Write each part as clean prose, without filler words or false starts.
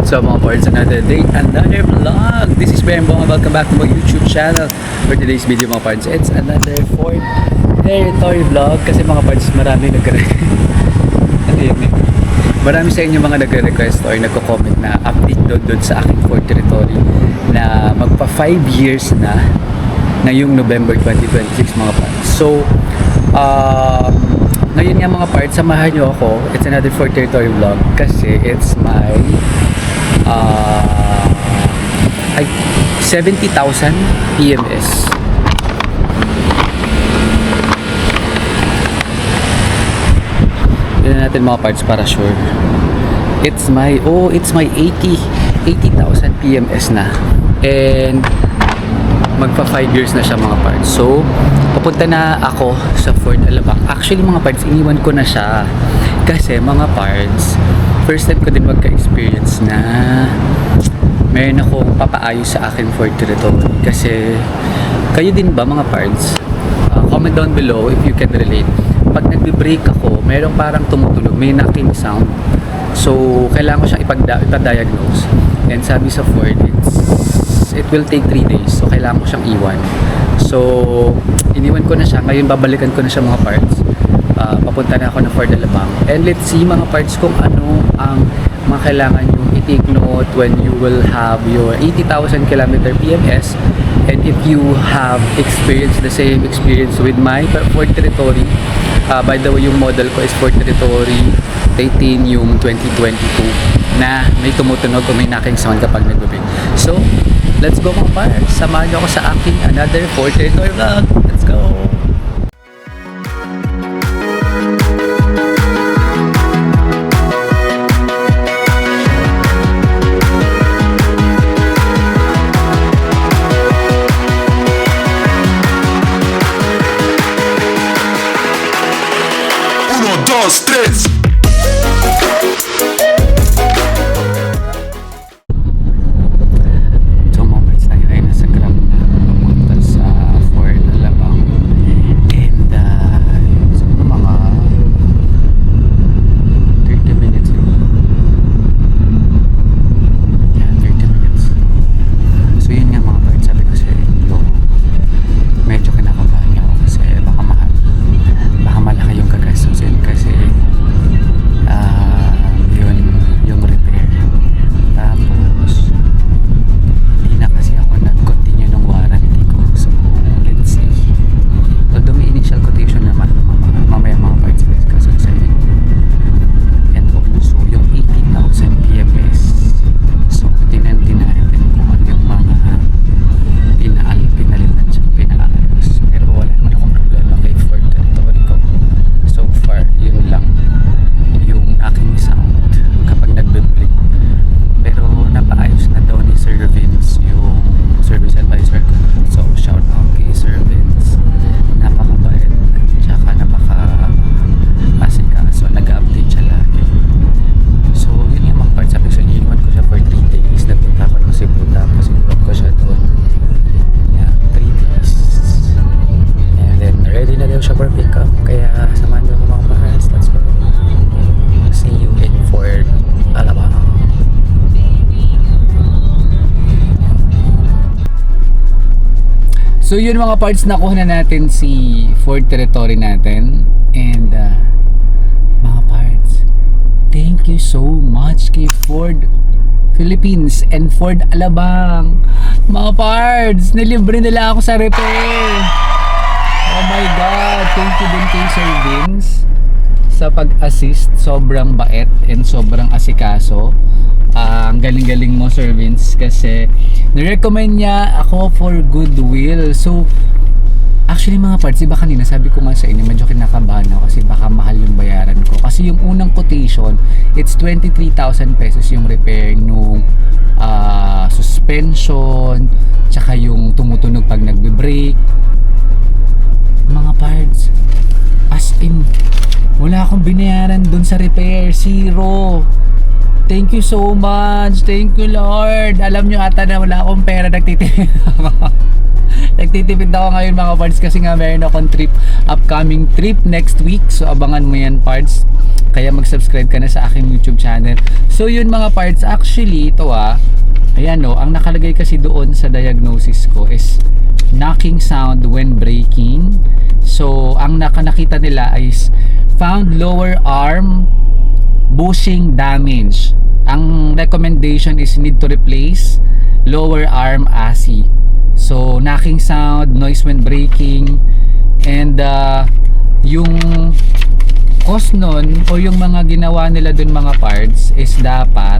So mga parts, another day, another vlog. This is Brian Bong. Welcome back to my YouTube channel. For today's video mga parts, it's another Ford Territory vlog. Kasi mga parts, marami marami sa inyo mga nagre-request or nagko-comment na update doon sa aking Ford Territory na magpa 5 years na ngayong November 2026 mga parts. So ngayon nga mga parts, samahan nyo ako. It's another Ford Territory vlog kasi it's my 70,000 PMS. Tignan natin mga parts para sure. It's my 80,000 PMS na. And magpa 5 years na siya mga parts. So papunta na ako sa Ford Alabang. Actually mga parts, iniwan ko na siya kasi mga parts, first time ko din magka-experience na meron akong papaayos sa akin Ford Territory. Kasi kayo din ba mga parts, comment down below if you can relate. Pag nagbe-brake ako, meron parang tumutulog, may knocking sound. So kailangan ko siyang ipa-diagnose. And sabi sa Ford, it will take 3 days. So kailangan ko siyang iwan. So iniwan ko na siya. Ngayon babalikan ko na siya mga parts. Papunta na ako ng Ford Alabang. And let's see mga parts kung ano ang mga kailangan yung i-take note when you will have your 80,000 kilometer PMS. And if you have experienced the same experience with my Ford Territory, by the way, yung model ko is Ford Territory Titanium 2022 na may tumutunog o may knocking sound kapag nag-brake. So let's go mga parts. Samahan niyo ako sa aking another Ford Territory vlog. Let's go! Uno, dos, tres. So yun mga parts, nakuha na natin si Ford Territory natin. And mga parts, thank you so much kay Ford Philippines and Ford Alabang. Mga parts, nilibre nila ako sa repair. Oh my God, thank you din kay Sir Vince sa pag-assist. Sobrang bait and sobrang asikaso. Ang galing-galing mo Sir Vince kasi nirecommend niya ako for goodwill. So actually mga parts, diba kanina sabi ko nga sa inyo, medyo kinakabahan ako kasi baka mahal yung bayaran ko. Kasi yung unang quotation, it's 23,000 pesos yung repair nung suspension, tsaka yung tumutunog pag nagbe-brake. Mga parts, as in wala akong binayaran dun sa repair, zero. Thank you so much. Thank you Lord. Alam nyo ata na wala akong pera, nagtitipid ako. Nagtitipid ako ngayon mga parts kasi nga meron akong trip, upcoming trip next week. So abangan mo yan parts. Kaya mag-subscribe ka na sa aking YouTube channel. So yun mga parts, actually ito ayan ang nakalagay kasi doon sa diagnosis ko is knocking sound when braking. So ang nakita nila is found lower arm bushing damage. Ang recommendation is need to replace lower arm ASI. So knocking sound, noise when braking, and yung cause nun o yung mga ginawa nila dun mga parts is dapat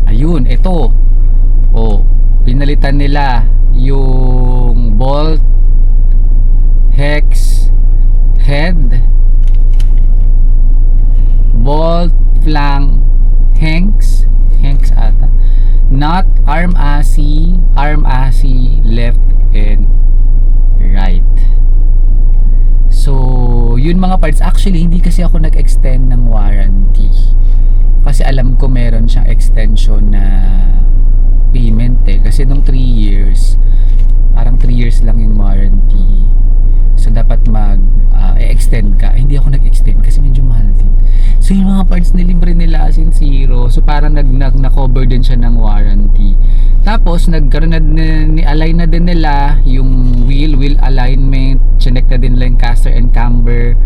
ayun, ito pinalitan nila yung bolt, hex, head, bolt, flank, hanks ata, nut, arm ASI, left and right. So yun mga parts, actually hindi kasi ako nag-extend ng warranty kasi alam ko meron siyang extension na payment kasi nung 3 years parang 3 years lang yung warranty, so dapat extend ka. Hindi ako nag-extend kasi medyo mahal din. So yung mga parts nilibre nila as in zero, so parang na-cover din siya ng warranty. Tapos nagkaroon ni-align na din nila yung wheel alignment, chinek na din nila yung caster and camber,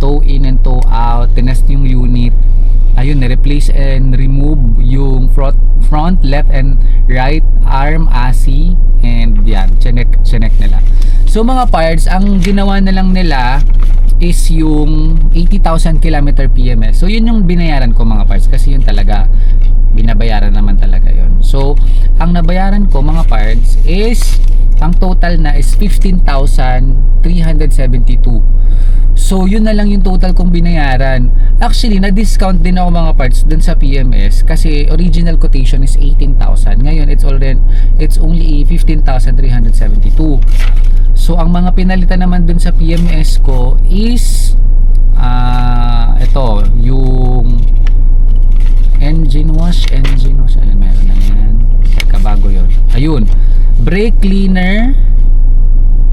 toe in and toe out, tinest yung unit. Ayun, na-replace and remove yung front, left and right arm ASI, and yan, chinek nila. So mga parts, ang ginawa na lang nila is yung 80,000 km PMS. So yun yung binayaran ko mga parts, kasi yun talaga binabayaran naman talaga yun. So ang nabayaran ko mga parts is, ang total na is 15,372. So yun na lang yung total kong binayaran. Actually na-discount din ako mga parts dun sa PMS kasi original quotation is 18,000. Ngayon it's only 15,372. So ang mga pinalitan naman dun sa PMS ko is ito yung engine wash. Ayun, meron na yan. Teka, bago yun. Ayun, brake cleaner,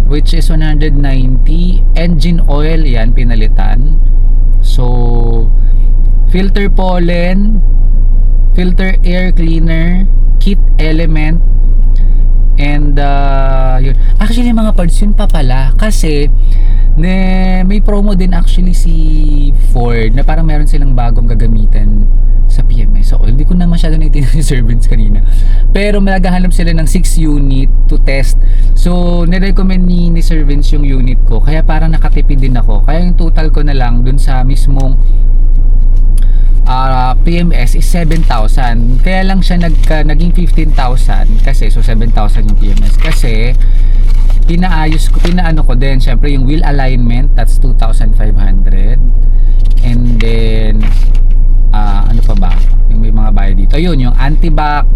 which is 190. Engine oil, yan, pinalitan. So filter pollen, filter air cleaner, kit element, and yun. Actually mga parts yun pa pala, kasi may promo din actually si Ford na parang meron silang bagong gagamitan sa PMS. So hindi ko na masyado naitinag yung servants kanina, pero naghahanap sila ng 6 unit to test. So nirecommend ni servants yung unit ko, kaya parang nakatipid din ako. Kaya yung total ko na lang dun sa mismong PMS is 7,000. Kaya lang siya naging 15,000 kasi, so 7,000 yung PMS kasi pinaano ko din syempre yung wheel alignment, that's 2,500. And then ano pa ba yung may mga bayad dito, ayun yung anti-back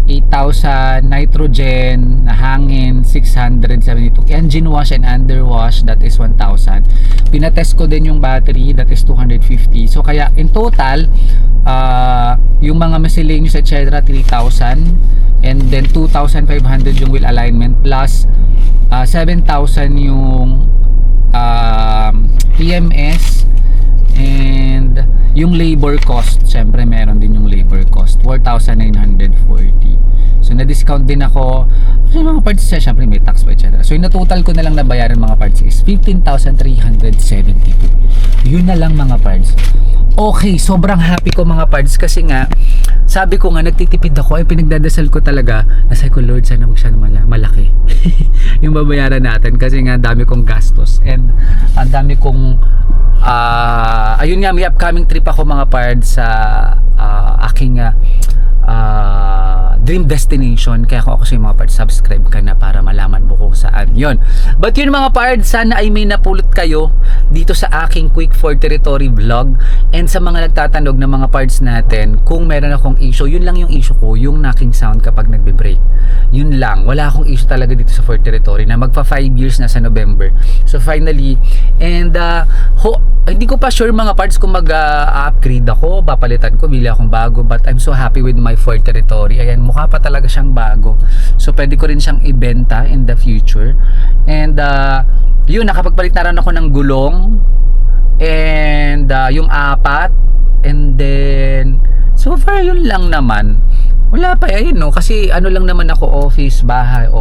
8,000, nitrogen na hangin 672, engine wash and underwash, that is 1,000. Pinatest ko din yung battery, that is 250. So kaya in total yung mga miscellaneous etc 3,000, and then 2,500 yung wheel alignment plus 7,000 yung PMS, and yung labor cost, syempre meron din yung labor cost, 4,940. So na-discount din ako kasi mga parts siya, syempre may tax pa etc. So yung na-total ko na lang nabayaran mga parts is 15,372. Yun na lang mga parts. Okay, sobrang happy ko mga parts kasi nga sabi ko nga nagtitipid ako, ay pinagdadasal ko talaga na sabi ko, Lord, sana malaki yung babayaran natin kasi nga dami kong gastos and ang dami kong ayun nga, may upcoming trip ako mga parts sa aking dream destination. Kaya kung ako sa mga parts, subscribe ka na para malaman mo kung saan yon. But yun mga parts, sana ay may napulot kayo dito sa aking quick for territory vlog. And sa mga nagtatanong ng mga parts natin, kung meron akong issue, yun lang yung issue ko, yung knocking sound kapag nagbe-brake. Yun lang, wala akong issue talaga dito sa for territory na magpa 5 years na sa November. So finally, and hindi ko pa sure mga parts kung mag-upgrade ako, papalitan ko, bili akong bago, but I'm so happy with my Ford Territory. Ayan, mukha pa talaga siyang bago. So pwede ko rin siyang ibenta in the future. And yun, nakapagpalit na rin ako ng gulong. And yung apat. And then so far yun lang naman. Wala pa ayun no, kasi ano lang naman ako, office, bahay,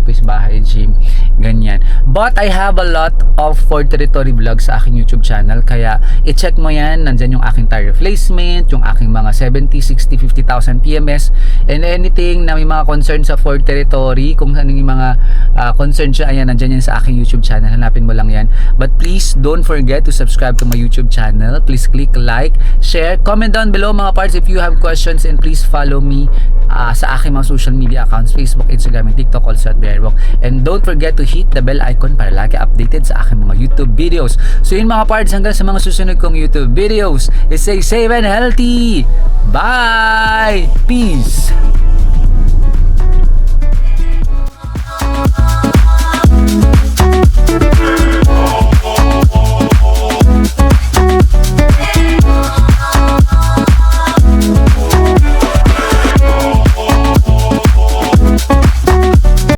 gym, ganyan. But I have a lot of Ford Territory vlogs sa aking YouTube channel, kaya i-check mo yan. Nandyan yung aking tire replacement, yung aking mga 70, 60, 50,000 PMS, and anything na may mga concern sa Ford Territory, kung ano yung mga concern siya, ayan, nandyan yan sa aking YouTube channel. Hanapin mo lang yan. But please don't forget to subscribe to my YouTube channel. Please click like, share, comment down below mga parts if you have questions, and please follow me sa aking mga social media accounts, Facebook, Instagram, and TikTok, also at Bearwalk. And don't forget to hit the bell icon para lagi updated sa aking mga YouTube videos. So yun mga parts, hanggang sa mga susunod kong YouTube videos, stay safe and healthy! Bye! Peace!